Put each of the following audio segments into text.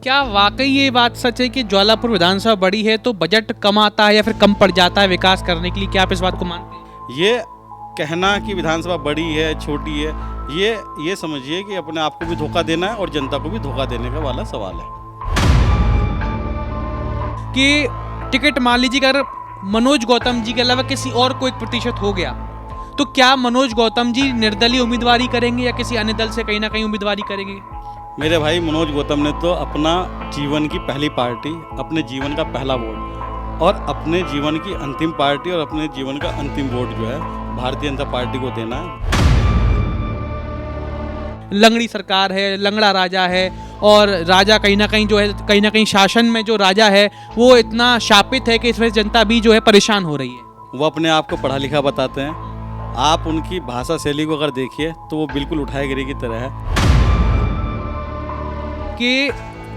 क्या वाकई ये बात सच है कि ज्वालापुर विधानसभा बड़ी है तो बजट कम आता है या फिर कम पड़ जाता है विकास करने के लिए? क्या आप इस बात को मानते हैं? ये कहना कि विधानसभा बड़ी है छोटी है, ये समझिए कि अपने आप को भी धोखा देना है और जनता को भी धोखा देने का वाला सवाल है। कि टिकट मान लीजिए अगर मनोज गौतम जी के अलावा किसी और को 1% हो गया तो क्या मनोज गौतम जी निर्दलीय उम्मीदवारी करेंगे या किसी अन्य दल से कहीं ना कहीं उम्मीदवारी करेंगे? मेरे भाई मनोज गौतम ने तो अपना जीवन की पहली पार्टी, अपने जीवन का पहला वोट और अपने जीवन की अंतिम पार्टी और अपने जीवन का अंतिम वोट जो है भारतीय जनता पार्टी को देना है। लंगड़ी सरकार है, लंगड़ा राजा है और राजा कहीं ना कहीं जो है, कहीं ना कहीं शासन में जो राजा है वो इतना शापित है कि इस वजह से जनता भी जो है परेशान हो रही है। वो अपने आप को पढ़ा लिखा बताते हैं। आप उनकी भाषा शैली को अगर देखिए तो वो बिल्कुल उठाए गिरे की तरह है। कि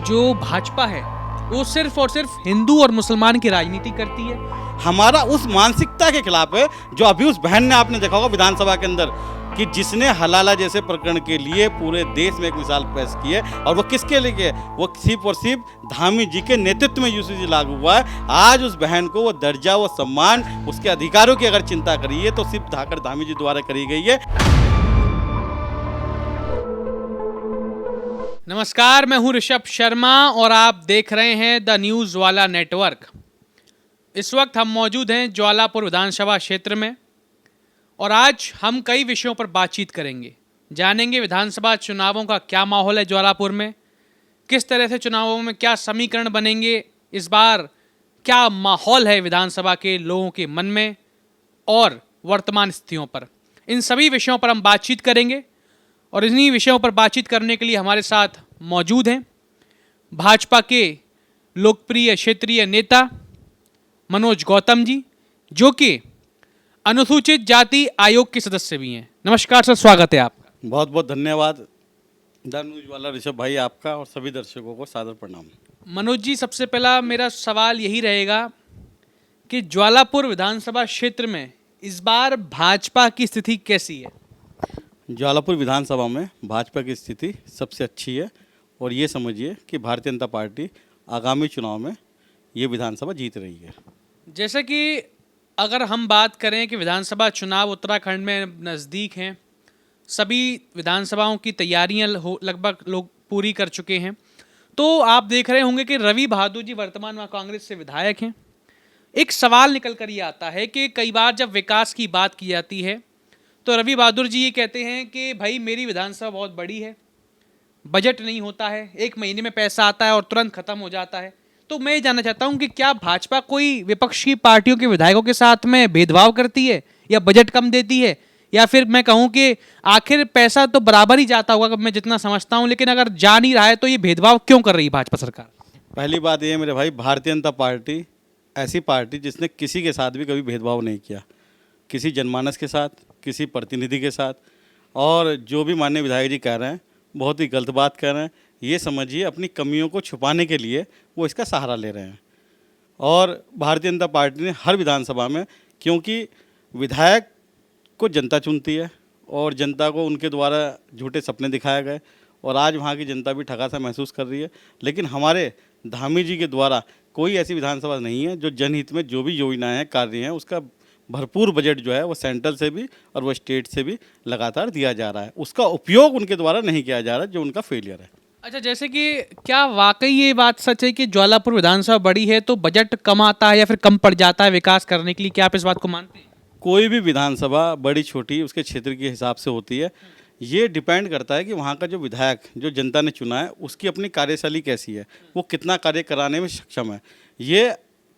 जो भाजपा है वो सिर्फ और सिर्फ हिंदू और मुसलमान की राजनीति करती है। हमारा उस मानसिकता के खिलाफ है जो अभी उस बहन ने, आपने देखा होगा विधानसभा के अंदर, कि जिसने हलाला जैसे प्रकरण के लिए पूरे देश में एक मिसाल पेश की है। और वो किसके लिए? वो सिर्फ और सिर्फ धामी जी के नेतृत्व में यूसीसी लागू हुआ है। आज उस बहन को वो दर्जा, वो सम्मान, उसके अधिकारों की अगर चिंता करी है तो सिर्फ धाकर धामी जी द्वारा करी गई है। नमस्कार, मैं हूं ऋषभ शर्मा और आप देख रहे हैं द न्यूज़ वाला नेटवर्क। इस वक्त हम मौजूद हैं ज्वालापुर विधानसभा क्षेत्र में और आज हम कई विषयों पर बातचीत करेंगे। जानेंगे विधानसभा चुनावों का क्या माहौल है ज्वालापुर में, किस तरह से चुनावों में क्या समीकरण बनेंगे, इस बार क्या माहौल है विधानसभा के लोगों के मन में और वर्तमान स्थितियों पर। इन सभी विषयों पर हम बातचीत करेंगे और इन्हीं विषयों पर बातचीत करने के लिए हमारे साथ मौजूद हैं भाजपा के लोकप्रिय क्षेत्रीय नेता मनोज गौतम जी, जो कि अनुसूचित जाति आयोग के सदस्य भी हैं। नमस्कार सर, स्वागत है आपका। बहुत बहुत धन्यवाद द न्यूज़ वाला ऋषभ भाई आपका, और सभी दर्शकों को सादर प्रणाम। मनोज जी, सबसे पहला मेरा सवाल यही रहेगा कि ज्वालापुर विधानसभा क्षेत्र में इस बार भाजपा की स्थिति कैसी है? ज्वालापुर विधानसभा में भाजपा की स्थिति सबसे अच्छी है और ये समझिए कि भारतीय जनता पार्टी आगामी चुनाव में ये विधानसभा जीत रही है। जैसे कि अगर हम बात करें कि विधानसभा चुनाव उत्तराखंड में नज़दीक हैं, सभी विधानसभाओं की तैयारियां लगभग लोग पूरी कर चुके हैं, तो आप देख रहे होंगे कि रवि बहादुर जी वर्तमान में कांग्रेस से विधायक हैं। एक सवाल निकल कर ये आता है कि कई बार जब विकास की बात की जाती है तो रवि बहादुर जी ये कहते हैं कि भाई मेरी विधानसभा बहुत बड़ी है, बजट नहीं होता है, 1 महीने में पैसा आता है और तुरंत खत्म हो जाता है। तो मैं ये जानना चाहता हूं कि क्या भाजपा कोई विपक्ष की पार्टियों के विधायकों के साथ में भेदभाव करती है या बजट कम देती है, या फिर मैं कहूं कि आखिर पैसा तो बराबर ही जाता होगा मैं जितना समझता हूं, लेकिन अगर जा नहीं रहा है तो ये भेदभाव क्यों कर रही है भाजपा सरकार? पहली बात ये है मेरे भाई, भारतीय जनता पार्टी ऐसी पार्टी जिसने किसी के साथ भी कभी भेदभाव नहीं किया, किसी जनमानस के साथ, किसी प्रतिनिधि के साथ। और जो भी माननीय विधायक जी कह रहे हैं बहुत ही गलत बात कह रहे हैं। ये समझिए अपनी कमियों को छुपाने के लिए वो इसका सहारा ले रहे हैं। और भारतीय जनता पार्टी ने हर विधानसभा में, क्योंकि विधायक को जनता चुनती है और जनता को उनके द्वारा झूठे सपने दिखाए गए और आज वहाँ की जनता भी ठगा सा महसूस कर रही है। लेकिन हमारे धामी जी के द्वारा कोई ऐसी विधानसभा नहीं है जो जनहित में जो भी योजनाएं हैं, कार्य हैं, उसका भरपूर बजट जो है वो सेंट्रल से भी और वो स्टेट से भी लगातार दिया जा रहा है। उसका उपयोग उनके द्वारा नहीं किया जा रहा, जो उनका फेलियर है। अच्छा, जैसे कि क्या वाकई ये बात सच है कि ज्वालापुर विधानसभा बड़ी है तो बजट कम आता है या फिर कम पड़ जाता है विकास करने के लिए? क्या आप इस बात को मानते हैं? कोई भी विधानसभा बड़ी छोटी उसके क्षेत्र के हिसाब से होती है। ये डिपेंड करता है कि वहाँ का जो विधायक, जो जनता ने चुना है, उसकी अपनी कार्यशैली कैसी है, वो कितना कार्य कराने में सक्षम है। ये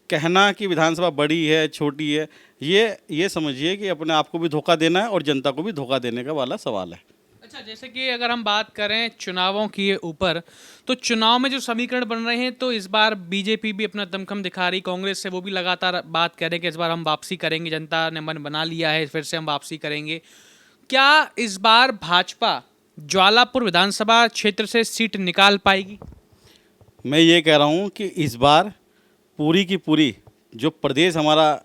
कहना कि विधानसभा बड़ी है छोटी है, ये समझिए कि अपने आप को भी धोखा देना है और जनता को भी धोखा देने का वाला सवाल है। अच्छा, जैसे कि अगर हम बात करें चुनावों के ऊपर, तो चुनाव में जो समीकरण बन रहे हैं, तो इस बार बीजेपी भी अपना दमखम दिखा रही, कांग्रेस से वो भी लगातार बात कर रहे हैं कि इस बार हम वापसी करेंगे, जनता ने मन बना लिया है, फिर से हम वापसी करेंगे। क्या इस बार भाजपा ज्वालापुर विधानसभा क्षेत्र से सीट निकाल पाएगी? मैं ये कह रहा हूँ कि इस बार पूरी की पूरी जो प्रदेश हमारा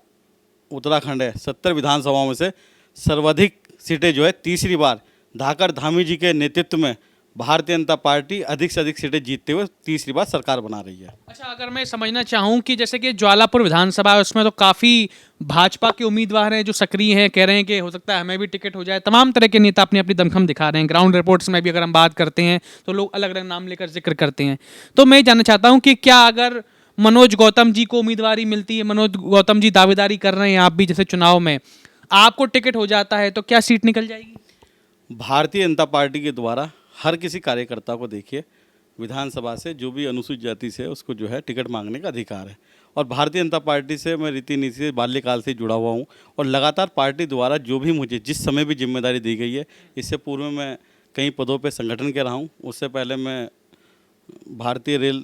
उत्तराखंड है, 70 विधानसभाओं में से सर्वाधिक सीटें जो है तीसरी बार धाकर धामी जी के नेतृत्व में भारतीय जनता पार्टी अधिक से अधिक सीटें जीतते हुए तीसरी बार सरकार बना रही है। अच्छा, अगर मैं समझना चाहूँ कि जैसे कि ज्वालापुर विधानसभा है, उसमें तो काफ़ी भाजपा के उम्मीदवार हैं जो सक्रिय हैं, कह रहे हैं कि हो सकता है हमें भी टिकट हो जाए। तमाम तरह के नेता अपनी अपनी दमखम दिखा रहे हैं। ग्राउंड रिपोर्ट्स में भी अगर हम बात करते हैं तो लोग अलग अलग नाम लेकर जिक्र करते हैं। तो मैं जानना चाहता हूँ कि क्या अगर मनोज गौतम जी को उम्मीदवारी मिलती है, मनोज गौतम जी दावेदारी कर रहे हैं आप भी जैसे चुनाव में, आपको टिकट हो जाता है तो क्या सीट निकल जाएगी? भारतीय जनता पार्टी के द्वारा हर किसी कार्यकर्ता को देखिए विधानसभा से जो भी अनुसूचित जाति से है उसको जो है टिकट मांगने का अधिकार है। और भारतीय जनता पार्टी से मैं रीति नीति से बाल्यकाल से जुड़ा हुआ हूँ और लगातार पार्टी द्वारा जो भी मुझे जिस समय भी जिम्मेदारी दी गई है, इससे पूर्व में मैं कई पदों पे संगठन के रहा हूँ। उससे पहले मैं भारतीय रेल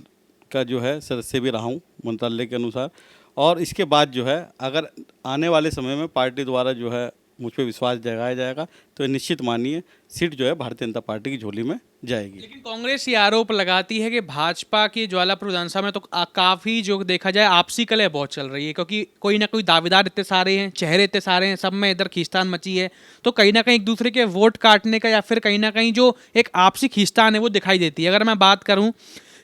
का जो है सदस्य भी रहा हूँ मंत्रालय के अनुसार। और इसके बाद जो है अगर आने वाले समय में पार्टी द्वारा जो है मुझ पर विश्वास जगाया जाएगा तो निश्चित मानिए सीट जो है भारतीय जनता पार्टी की झोली में जाएगी। लेकिन कांग्रेस ये आरोप लगाती है कि भाजपा की ज्वालापुर विधानसभा में तो काफी जो देखा जाए आपसी कलह बहुत चल रही है, क्योंकि कोई ना कोई दावेदार इतने सारे हैं, चेहरे इतने सारे हैं, सब में इधर खींचतान मची है। तो कहीं ना कहीं एक दूसरे के वोट काटने का या फिर कहीं ना कहीं जो एक आपसी खींचतान है वो दिखाई देती है। अगर मैं बात करूं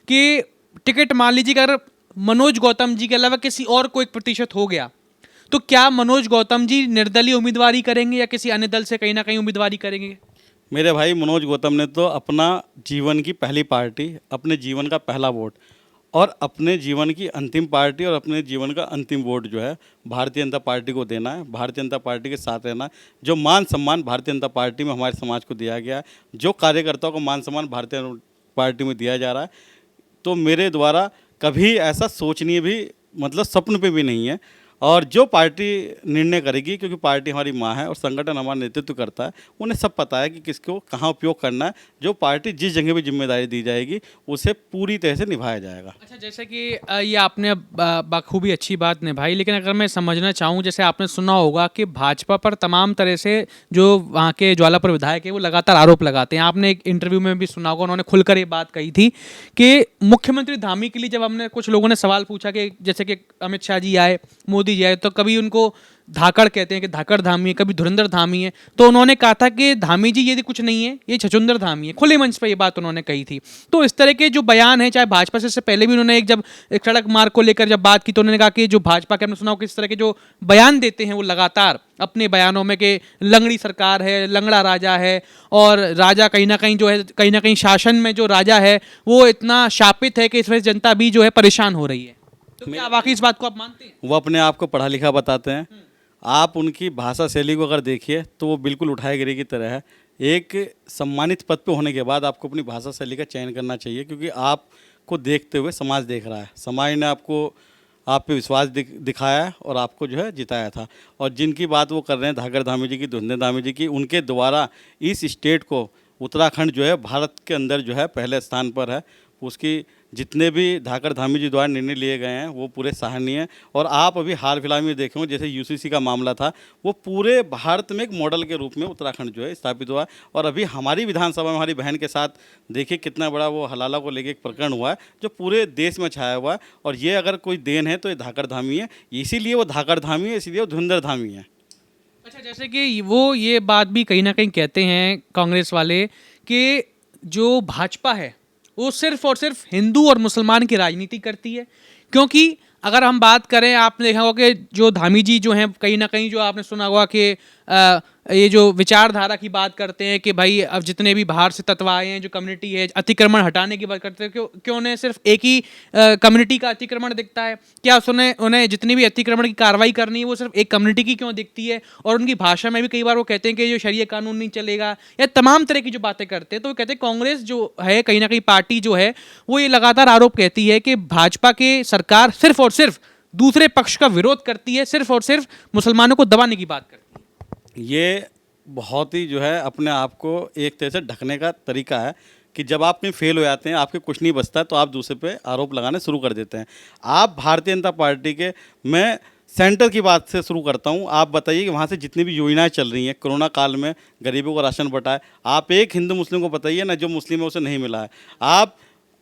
कि टिकट मान लीजिए अगर मनोज गौतम जी के अलावा किसी और को 1% हो गया तो क्या मनोज गौतम जी निर्दलीय उम्मीदवारी करेंगे या किसी अन्य दल से कहीं ना कहीं उम्मीदवारी करेंगे? मेरे भाई मनोज गौतम ने तो अपना जीवन की पहली पार्टी, अपने जीवन का पहला वोट और अपने जीवन की अंतिम पार्टी और अपने जीवन का अंतिम वोट जो है भारतीय जनता पार्टी को देना है, भारतीय जनता पार्टी के साथ रहना है। जो मान सम्मान भारतीय जनता पार्टी में हमारे समाज को दिया गया है, जो कार्यकर्ताओं को मान सम्मान भारतीय जनता पार्टी में दिया जा रहा है, तो मेरे द्वारा कभी ऐसा सोचनीय भी मतलब स्वप्न पे भी नहीं है। और जो पार्टी निर्णय करेगी, क्योंकि पार्टी हमारी माँ है और संगठन हमारा नेतृत्व करता है, उन्हें सब पता है कि किसको कहाँ उपयोग करना है। जो पार्टी जिस जगह भी जिम्मेदारी दी जाएगी उसे पूरी तरह से निभाया जाएगा। अच्छा, जैसे कि ये आपने बखूबी अच्छी बात निभाई, लेकिन अगर मैं समझना चाहूँ, जैसे आपने सुना होगा कि भाजपा पर तमाम तरह से जो वहाँ के ज्वालापुर विधायक है वो लगातार आरोप लगाते हैं। आपने एक इंटरव्यू में भी सुना होगा, उन्होंने खुलकर ये बात कही थी कि मुख्यमंत्री धामी के लिए जब हमने कुछ लोगों ने सवाल पूछा कि जैसे कि अमित शाह जी आए, मोदी जी आए, तो कभी उनको धाकड़ कहते हैं कि धाकड़ धामी है, कभी धुरंधर धामी है। तो उन्होंने कहा था कि धामी जी ये कुछ नहीं है, ये छछुंदर धामी है। खुले मंच पर ये बात उन्होंने कही थी। तो इस तरह के जो बयान है, चाहे भाजपा से इससे पहले भी उन्होंने जब एक सड़क मार्ग को लेकर जब बात की तो उन्होंने कहा कि जो भाजपा के, हमने सुना हो किस तरह के जो बयान देते हैं वो लगातार अपने बयानों में कि लंगड़ी सरकार है, लंगड़ा राजा है, और राजा कहीं ना कहीं जो है, कहीं ना कहीं शासन में जो राजा है वो इतना शापित है कि इस वजह से जनता भी जो है परेशान हो रही है। तो क्या वाकई इस बात को आप मानते हैं? वो अपने आप को पढ़ा लिखा बताते हैं। आप उनकी भाषा शैली को अगर देखिए तो वो बिल्कुल उठाए गिरे की तरह है। एक सम्मानित पद पे होने के बाद आपको अपनी भाषा शैली का चयन करना चाहिए, क्योंकि आपको देखते हुए समाज देख रहा है। समाज ने आपको आप पे विश्वास दिखाया है और आपको जो है जिताया था। और जिनकी बात वो कर रहे हैं धाकड़ धामी जी की, धुंधे धामी जी की, उनके द्वारा इस स्टेट को, उत्तराखंड जो है भारत के अंदर जो है पहले स्थान पर है। उसकी जितने भी धाकड़ धामी जी द्वारा निर्णय लिए गए हैं वो पूरे सराहनीय हैं। और आप अभी हाल फिलहाल में देखे हो जैसे यूसीसी का मामला था, वो पूरे भारत में एक मॉडल के रूप में उत्तराखंड जो है स्थापित हुआ। और अभी हमारी विधानसभा में हमारी बहन के साथ देखिए कितना बड़ा वो हलाला को लेके एक प्रकरण हुआ है जो पूरे देश में छाया हुआ है। और ये अगर कोई देन है तो ये धाकड़ धामी है, इसीलिए वो धाकड़ धामी है, इसीलिए वो धुंधर धामी है। अच्छा, जैसे कि वो ये बात भी कहीं ना कहीं कहते हैं कांग्रेस वाले कि जो भाजपा है वो सिर्फ और सिर्फ हिंदू और मुसलमान की राजनीति करती है। क्योंकि अगर हम बात करें, आपने देखा होगा कि जो धामी जी जो हैं कहीं ना कहीं जो आपने सुना होगा कि ये जो विचारधारा की बात करते हैं कि भाई अब जितने भी बाहर से तत्व आए हैं, जो कम्युनिटी है, अतिक्रमण हटाने की बात करते हैं। क्यों उन्हें सिर्फ एक ही कम्युनिटी का अतिक्रमण दिखता है? क्या उन्हें जितनी भी अतिक्रमण की कार्रवाई करनी है वो सिर्फ एक कम्युनिटी की क्यों दिखती है? और उनकी भाषा में भी कई बार वो कहते हैं कि जो शरीय कानून नहीं चलेगा, या तमाम तरह की जो बातें करते हैं। तो वो कहते हैं कांग्रेस जो है कहीं ना कहीं पार्टी जो है वो ये लगातार आरोप कहती है कि भाजपा के सरकार सिर्फ और सिर्फ दूसरे पक्ष का विरोध करती है, सिर्फ और सिर्फ मुसलमानों को दबाने की बात करती है। ये बहुत ही जो है अपने आप को एक तरह से ढकने का तरीका है कि जब आप कहीं फेल हो जाते हैं, आपके कुछ नहीं बचता, तो आप दूसरे पे आरोप लगाने शुरू कर देते हैं। आप भारतीय जनता पार्टी के, मैं सेंटर की बात से शुरू करता हूं। आप बताइए कि वहाँ से जितनी भी योजनाएं चल रही हैं, कोरोना काल में गरीबों को राशन बंटा है, आप एक हिंदू मुस्लिम को बताइए ना जो मुस्लिम है उसे नहीं मिला है।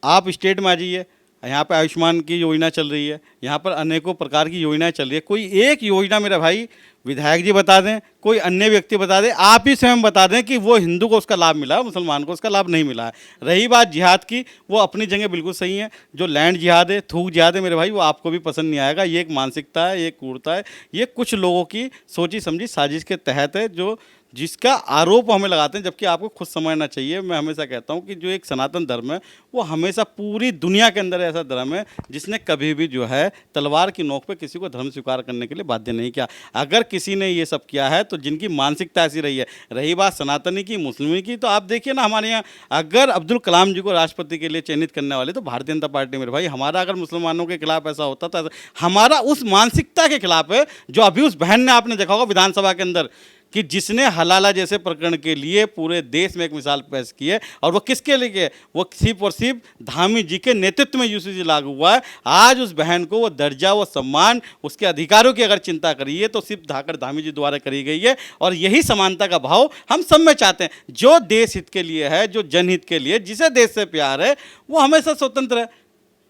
आप स्टेट में आ जाइए, यहाँ पे आयुष्मान की योजना चल रही है, यहाँ पर अनेकों प्रकार की योजनाएं चल रही है। कोई एक योजना मेरा भाई विधायक जी बता दें, कोई अन्य व्यक्ति बता दें, आप ही स्वयं बता दें कि वो हिंदू को उसका लाभ मिला है, मुसलमान को उसका लाभ नहीं मिला है। रही बात जिहाद की, वो अपनी जगह बिल्कुल सही है। जो लैंड जिहाद है, थूक जिहाद है मेरे भाई, वो आपको भी पसंद नहीं आएगा। ये एक मानसिकता है, ये एक क्रूरता है, ये कुछ लोगों की सोची समझी साजिश के तहत है, जो जिसका आरोप हमें लगाते हैं, जबकि आपको खुद समझना चाहिए। मैं हमेशा कहता हूं कि जो एक सनातन धर्म है वो हमेशा पूरी दुनिया के अंदर ऐसा धर्म है जिसने कभी भी जो है तलवार की नोक पे किसी को धर्म स्वीकार करने के लिए बाध्य नहीं किया। अगर किसी ने ये सब किया है तो जिनकी मानसिकता ऐसी रही है। रही बात सनातनी की, मुस्लिम की, तो आप देखिए ना, हमारे यहाँ अगर अब्दुल कलाम जी को राष्ट्रपति के लिए चयनित करने वाले तो भारतीय जनता पार्टी मेरे भाई। हमारा अगर मुसलमानों के खिलाफ ऐसा होता तो हमारा उस मानसिकता के खिलाफ है जो अभी उस बहन ने, आपने देखा होगा विधानसभा के अंदर, कि जिसने हलाला जैसे प्रकरण के लिए पूरे देश में एक मिसाल पेश की है। और वो किसके लिए? वो सिर्फ और सिर्फ धामी जी के नेतृत्व में यूसीसी लागू हुआ है। आज उस बहन को वो दर्जा, वो सम्मान, उसके अधिकारों की अगर चिंता करी है तो सिर्फ धाकर धामी जी द्वारा करी गई है। और यही समानता का भाव हम सब में चाहते हैं। जो देश हित के लिए है, जो जनहित के लिए, जिसे देश से प्यार है, वो हमेशा स्वतंत्र है।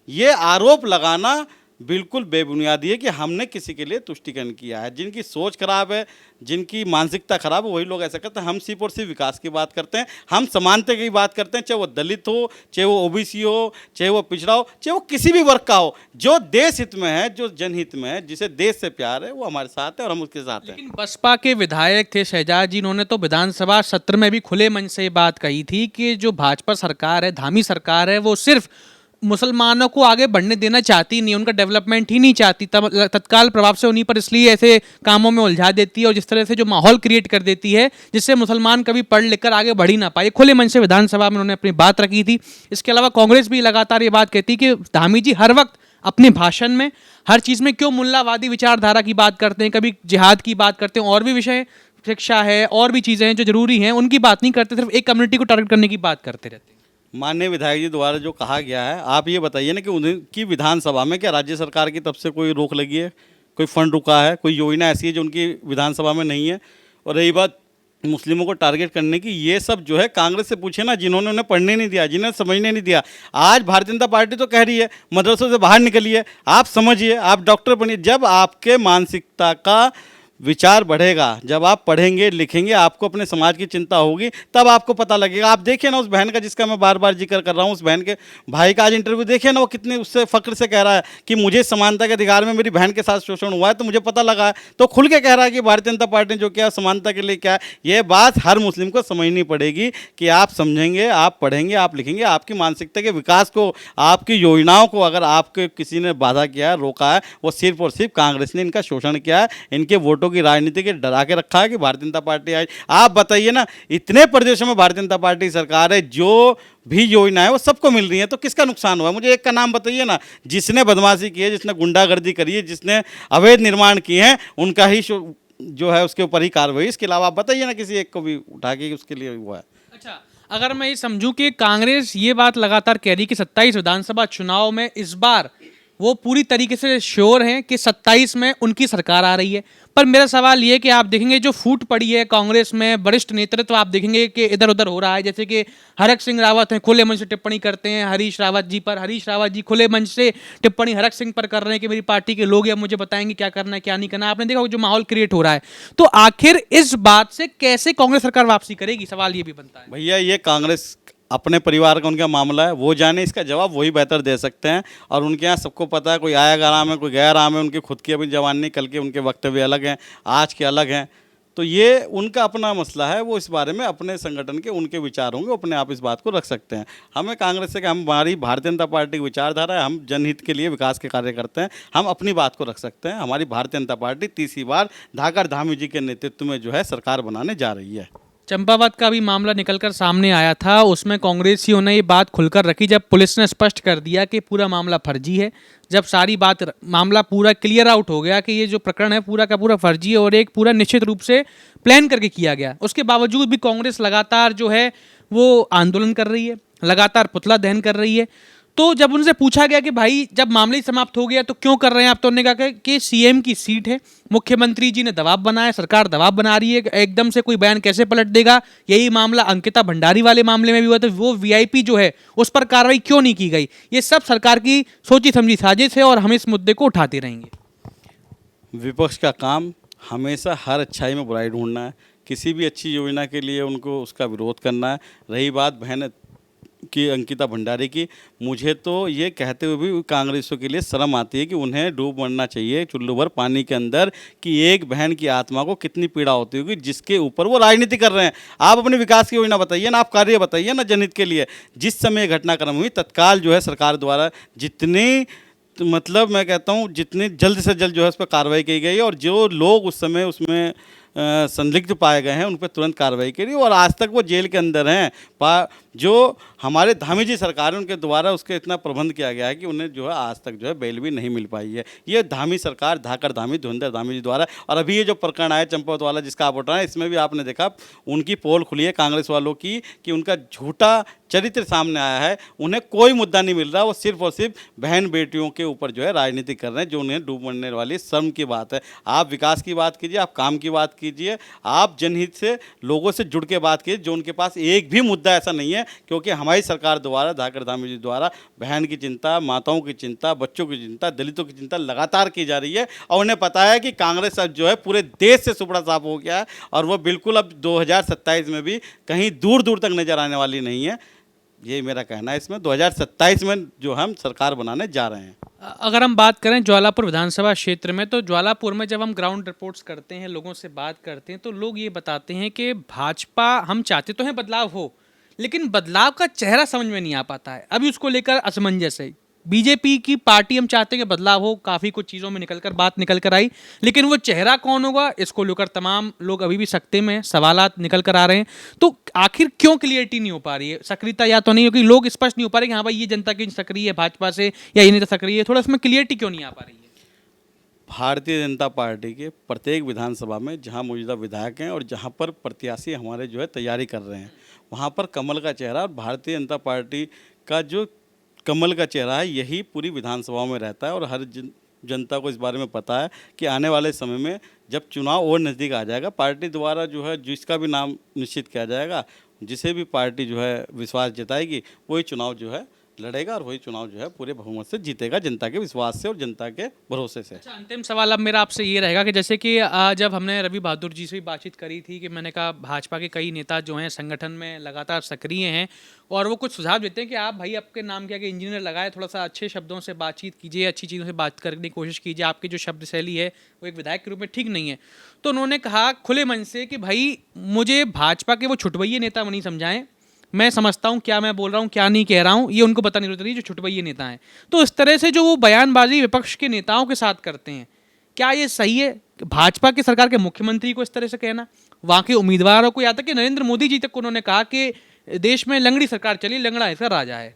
ये आरोप लगाना बिल्कुल बेबुनियादी है कि हमने किसी के लिए तुष्टिकरण किया है। जिनकी सोच खराब है, जिनकी मानसिकता खराब है, वही लोग ऐसा करते हैं। हम सिर्फ और सिर्फ विकास की बात करते हैं, हम समानता की बात करते हैं, चाहे वो दलित हो, चाहे वो ओबीसी हो, चाहे वो पिछड़ा हो, चाहे वो किसी भी वर्ग का हो। जो देश हित में है, जो जनहित में है, जिसे देश से प्यार है, वो हमारे साथ है और हम उसके साथ हैं। लेकिन बसपा के विधायक थे शहजाद जी, उन्होंने तो विधानसभा सत्र में भी खुले मन से ये बात कही थी कि जो भाजपा सरकार है, धामी सरकार है, वो सिर्फ मुसलमानों को आगे बढ़ने देना चाहती नहीं, उनका डेवलपमेंट ही नहीं चाहती। तत्काल प्रभाव से उन्हीं पर इसलिए ऐसे कामों में उलझा देती है और जिस तरह से जो माहौल क्रिएट कर देती है जिससे मुसलमान कभी पढ़ लिख कर आगे बढ़ ही ना पाए। खुले मन से विधानसभा में उन्होंने अपनी बात रखी थी। इसके अलावा कांग्रेस भी लगातार ये बात कहती कि धामी जी हर वक्त अपने भाषण में हर चीज़ में क्यों मुल्लावादी विचारधारा की बात करते हैं, कभी जिहाद की बात करते हैं, और भी विषय, शिक्षा है, और भी चीज़ें हैं जो जरूरी हैं, उनकी बात नहीं करते, सिर्फ एक कम्युनिटी को टारगेट करने की बात करते रहते हैं। माननीय विधायक जी द्वारा जो कहा गया है, आप ये बताइए ना कि उनकी विधानसभा में क्या राज्य सरकार की तरफ से कोई रोक लगी है, कोई फंड रुका है, कोई योजना ऐसी है जो उनकी विधानसभा में नहीं है? और रही बात मुस्लिमों को टारगेट करने की, ये सब जो है कांग्रेस से पूछे ना, जिन्होंने उन्हें पढ़ने नहीं दिया, जिन्हें समझने नहीं दिया। आज भारतीय जनता पार्टी तो कह रही है मदरसों से बाहर निकलिए, आप समझिए, आप डॉक्टर बनिए। जब आपके मानसिकता का विचार बढ़ेगा, जब आप पढ़ेंगे लिखेंगे, आपको अपने समाज की चिंता होगी, तब आपको पता लगेगा। आप देखिए ना उस बहन का, जिसका मैं बार बार जिक्र कर रहा हूँ, उस बहन के भाई का आज इंटरव्यू देखिए ना, वो कितने उससे फक्र से कह रहा है कि मुझे समानता के अधिकार में मेरी बहन के साथ शोषण हुआ है तो मुझे पता लगा है। तो खुल के कह रहा है कि भारतीय जनता पार्टी ने जो किया समानता के लिए क्या है। ये बात हर मुस्लिम को समझनी पड़ेगी कि आप समझेंगे, आप पढ़ेंगे, आप लिखेंगे, आपकी मानसिकता के विकास को, आपकी योजनाओं को अगर आपके किसी ने बाधा किया है, रोका है, वो सिर्फ और सिर्फ कांग्रेस ने इनका शोषण किया है, इनके वोटों की राजनीति के डरा के रखा है कि भारतीय जनता पार्टी आई। आप बताइए ना, इतने प्रदेशों में भारतीय जनता पार्टी सरकार है, जो भी योजना है वो सबको मिल रही है, तो किसका नुकसान हुआ? मुझे एक का नाम बताइए ना, जिसने बदमाशी की है, जिसने गुंडागर्दी करी है, जिसने अवैध निर्माण किए हैं, उनका ही जो है उसके ऊपर ही कार्रवाई। इसके अलावा आप बताइए ना किसी एक को भी उठा के उसके लिए हुआ है। अच्छा, अगर मैं ये समझूं कि कांग्रेस ये बात लगातार कह रही कि 27 विधानसभा चुनाव में इस बार वो पूरी तरीके से श्योर हैं कि 27 में उनकी सरकार आ रही है, पर मेरा सवाल ये कि आप देखेंगे जो फूट पड़ी है कांग्रेस में, वरिष्ठ नेतृत्व आप देखेंगे कि इधर उधर हो रहा है। जैसे कि हरक सिंह रावत हैं, खुले मंच से टिप्पणी करते हैं हरीश रावत जी पर, हरीश रावत जी खुले मंच से टिप्पणी हरक सिंह पर कर रहे हैं कि मेरी पार्टी के लोग हैं, मुझे बताएंगे क्या करना है क्या नहीं करना। आपने देखा जो माहौल क्रिएट हो रहा है, तो आखिर इस बात से कैसे कांग्रेस सरकार वापसी करेगी, सवाल ये भी बनता है। भैया ये कांग्रेस अपने परिवार का उनका मामला है, वो जाने, इसका जवाब वही बेहतर दे सकते हैं। और उनके यहाँ सबको पता है, कोई आया आराम है, कोई गया आराम है, उनकी खुद की अभी जवान नहीं, कल के उनके वक्तव्य अलग हैं, आज के अलग हैं। तो ये उनका अपना मसला है, वो इस बारे में अपने संगठन के उनके विचार होंगे, अपने आप इस बात को रख सकते हैं। हमें कांग्रेस से कि हमारी भारतीय जनता पार्टी की विचारधारा है, हम जनहित के लिए विकास के कार्य करते हैं, हम अपनी बात को रख सकते हैं। हमारी भारतीय जनता पार्टी तीसरी बार धाकर धामी जी के नेतृत्व में जो है सरकार बनाने जा रही है। चंपावत का भी मामला निकलकर सामने आया था, उसमें कांग्रेसियों ने ये बात खुलकर रखी जब पुलिस ने स्पष्ट कर दिया कि पूरा मामला फर्जी है। जब सारी बात, मामला पूरा क्लियर आउट हो गया कि ये जो प्रकरण है पूरा का पूरा फर्जी है और एक पूरा निश्चित रूप से प्लान करके किया गया, उसके बावजूद भी कांग्रेस लगातार जो है वो आंदोलन कर रही है, लगातार पुतला दहन कर रही है। तो जब उनसे पूछा गया कि भाई जब मामला ही समाप्त हो गया तो क्यों कर रहे हैं आप, तो उन्होंने कहा कि सीएम की सीट है, मुख्यमंत्री जी ने दबाव बनाया, सरकार दबाव बना रही है, एकदम से कोई बयान कैसे पलट देगा। यही मामला अंकिता भंडारी वाले मामले में भी हुआ, तो वो वीआईपी जो है उस पर कार्रवाई क्यों नहीं की गई। ये सब सरकार की सोची समझी साजिश है और हम इस मुद्दे को उठाते रहेंगे। विपक्ष का काम हमेशा हर अच्छाई में बुराई ढूंढना है, किसी भी अच्छी योजना के लिए उनको उसका विरोध करना है। रही बात बहन की अंकिता भंडारी की, मुझे तो ये कहते हुए भी कांग्रेसियों के लिए शर्म आती है कि उन्हें डूब मरना चाहिए चुल्लू भर पानी के अंदर, कि एक बहन की आत्मा को कितनी पीड़ा होती होगी जिसके ऊपर वो राजनीति कर रहे हैं। आप अपने विकास की योजना बताइए ना, आप कार्य बताइए ना जनहित के लिए। जिस समय घटनाक्रम हुई तत्काल जो है सरकार द्वारा जितनी मतलब मैं कहता हूँ जितनी जल्द से जल्द जो है उस पर कार्रवाई की गई, और जो लोग उस समय उसमें संदिग्ध पाए गए हैं उन पर तुरंत कार्रवाई करी, और आज तक वो जेल के अंदर हैं। जो हमारे धामी जी सरकार है उनके द्वारा उसके इतना प्रबंध किया गया है कि उन्हें जो है आज तक जो है बेल भी नहीं मिल पाई है। ये धामी सरकार, धाकर धामी, धुंधर धामी जी द्वारा। और अभी ये जो प्रकरण आया चंपावत वाला जिसका आप उठ रहे हैं, इसमें भी आपने देखा उनकी पोल खुली है कांग्रेस वालों की कि उनका झूठा चरित्र सामने आया है, उन्हें कोई मुद्दा नहीं मिल रहा, वो सिर्फ और सिर्फ बहन बेटियों के ऊपर जो है राजनीति कर रहे हैं, जो उन्हें डूब मरने वाली शर्म की बात है। आप विकास की बात कीजिए, आप काम की बात कीजिए, आप जनहित से लोगों से जुड़ के बात कीजिए, जो उनके पास एक भी मुद्दा ऐसा नहीं है, क्योंकि हमारी सरकार द्वारा, धाकर धामी जी द्वारा बहन की चिंता, माताओं की चिंता, बच्चों की चिंता, दलितों की चिंता लगातार की जा रही है। और उन्हें पता है कि कांग्रेस अब जो है पूरे देश से सुपड़ा साफ हो गया है, और वो बिल्कुल अब 2027 में भी कहीं दूर दूर तक नजर आने वाली नहीं है। यही मेरा कहना है। इसमें 2027 में जो हम सरकार बनाने जा रहे हैं। अगर हम बात करें ज्वालापुर विधानसभा क्षेत्र में, तो ज्वालापुर में जब हम ग्राउंड रिपोर्ट्स करते हैं, लोगों से बात करते हैं, तो लोग ये बताते हैं कि भाजपा, हम चाहते तो हैं बदलाव हो, लेकिन बदलाव का चेहरा समझ में नहीं आ पाता है। अभी उसको लेकर असमंजस है। बीजेपी की पार्टी हम चाहते हैं कि बदलाव हो, काफ़ी कुछ चीज़ों में बात निकल कर आई, लेकिन वो चेहरा कौन होगा इसको लेकर तमाम लोग अभी भी सकते में सवालात निकल कर आ रहे हैं। तो आखिर क्यों क्लियरिटी नहीं हो पा रही है, सक्रियता या तो नहीं, क्योंकि लोग स्पष्ट नहीं हो पा रहे कि हाँ भाई ये जनता की सक्रिय है भाजपा से या ये नेता सक्रिय है, थोड़ा इसमें क्लियरिटी क्यों नहीं आ पा रही है। भारतीय जनता पार्टी के प्रत्येक विधानसभा में जहां मौजूदा विधायक हैं और जहां पर प्रत्याशी हमारे जो है तैयारी कर रहे हैं, वहां पर कमल का चेहरा, और भारतीय जनता पार्टी का जो कमल का चेहरा है यही पूरी विधानसभाओं में रहता है। और हर जनता को इस बारे में पता है कि आने वाले समय में जब चुनाव और नज़दीक आ जाएगा, पार्टी द्वारा जो है जिसका भी नाम निश्चित किया जाएगा, जिसे भी पार्टी जो है विश्वास जताएगी, वही चुनाव जो है लड़ेगा, और वही चुनाव जो है पूरे बहुमत से जीतेगा, जनता के विश्वास से और जनता के भरोसे से। अच्छा, अंतिम सवाल अब मेरा आपसे ये रहेगा कि जैसे कि जब हमने रवि बहादुर जी से भी बातचीत करी थी, कि मैंने कहा भाजपा के कई नेता जो हैं संगठन में लगातार सक्रिय हैं, और वो कुछ सुझाव देते हैं कि आप भाई आपके नाम के आगे इंजीनियर लगाए, थोड़ा सा अच्छे शब्दों से बातचीत कीजिए, अच्छी चीज़ों से बात करने की कोशिश कीजिए, आपकी जो शब्द शैली है वो एक विधायक के रूप में ठीक नहीं है। तो उन्होंने कहा खुले मन से कि भाई मुझे भाजपा के वो छुटवैये नेता नहीं समझाएं, मैं समझता हूं क्या मैं बोल रहा हूं क्या नहीं कह रहा हूं, ये उनको पता नहीं होता रही जो छुटवैये नेता हैं। तो इस तरह से जो वो बयानबाजी विपक्ष के नेताओं के साथ करते हैं, क्या ये सही है? भाजपा की सरकार के मुख्यमंत्री को इस तरह से कहना, वहां के उम्मीदवारों को, या तक कि नरेंद्र मोदी जी तक उन्होंने कहा कि देश में लंगड़ी सरकार चली, लंगड़ा इसका राजा है।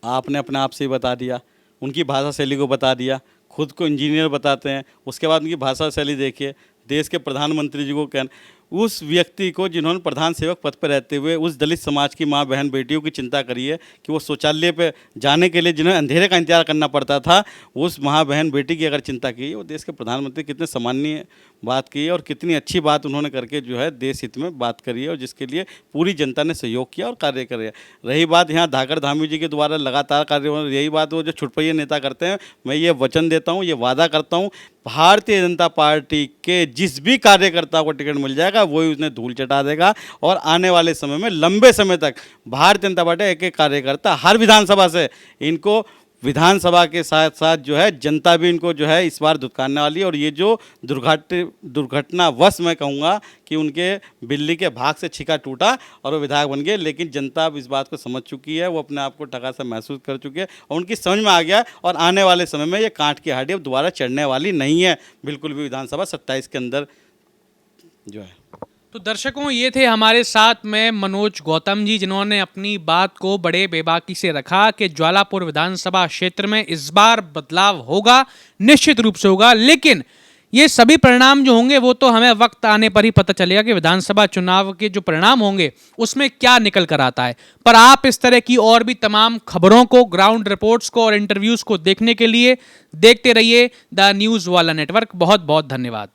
आपने अपने आप से ही बता दिया, उनकी भाषा शैली को बता दिया, खुद को इंजीनियर बताते हैं, उसके बाद उनकी भाषा शैली देखिए, देश के प्रधानमंत्री जी को कहना, उस व्यक्ति को जिन्होंने प्रधान सेवक पद पर रहते हुए उस दलित समाज की माँ बहन बेटियों की चिंता करी है, कि वो शौचालय पे जाने के लिए जिन्हें अंधेरे का इंतजार करना पड़ता था, उस माँ बहन बेटी की अगर चिंता की, वो देश के प्रधानमंत्री कितने सम्माननीय बात की है, और कितनी अच्छी बात उन्होंने करके जो है देश हित में बात करी है, और जिसके लिए पूरी जनता ने सहयोग किया और कार्य करे। रही बात यहाँ धाकर धामी जी के द्वारा लगातार कार्य हो, यही बात वो जो छुटपैये नेता करते हैं, मैं ये वचन देता हूँ, ये वादा करता हूँ, भारतीय जनता पार्टी के जिस भी कार्यकर्ता को टिकट मिल जाएगा वही उसने धूल चटा देगा, और आने वाले समय में लंबे समय तक भारतीय जनता पार्टी एक एक कार्यकर्ता हर विधानसभा से, इनको विधानसभा के साथ साथ जो है जनता भी इनको जो है इस बार धुतकारने वाली है। और ये जो दुर्घटनावश मैं कहूँगा कि उनके बिल्ली के भाग से छिका टूटा और वो विधायक बन गए, लेकिन जनता अब इस बात को समझ चुकी है, वो अपने आप को ठगा सा महसूस कर चुकी है, और उनकी समझ में आ गया, और आने वाले समय में ये कांट की हाड़ी अब दोबारा चढ़ने वाली नहीं है बिल्कुल भी विधानसभा 27 के अंदर जो है। तो दर्शकों, ये थे हमारे साथ में मनोज गौतम जी, जिन्होंने अपनी बात को बड़े बेबाकी से रखा कि ज्वालापुर विधानसभा क्षेत्र में इस बार बदलाव होगा, निश्चित रूप से होगा, लेकिन ये सभी परिणाम जो होंगे वो तो हमें वक्त आने पर ही पता चलेगा कि विधानसभा चुनाव के जो परिणाम होंगे उसमें क्या निकल कर आता है। पर आप इस तरह की और भी तमाम खबरों को, ग्राउंड रिपोर्ट्स को और इंटरव्यूज को देखने के लिए देखते रहिए द न्यूज़ वाला नेटवर्क। बहुत बहुत धन्यवाद।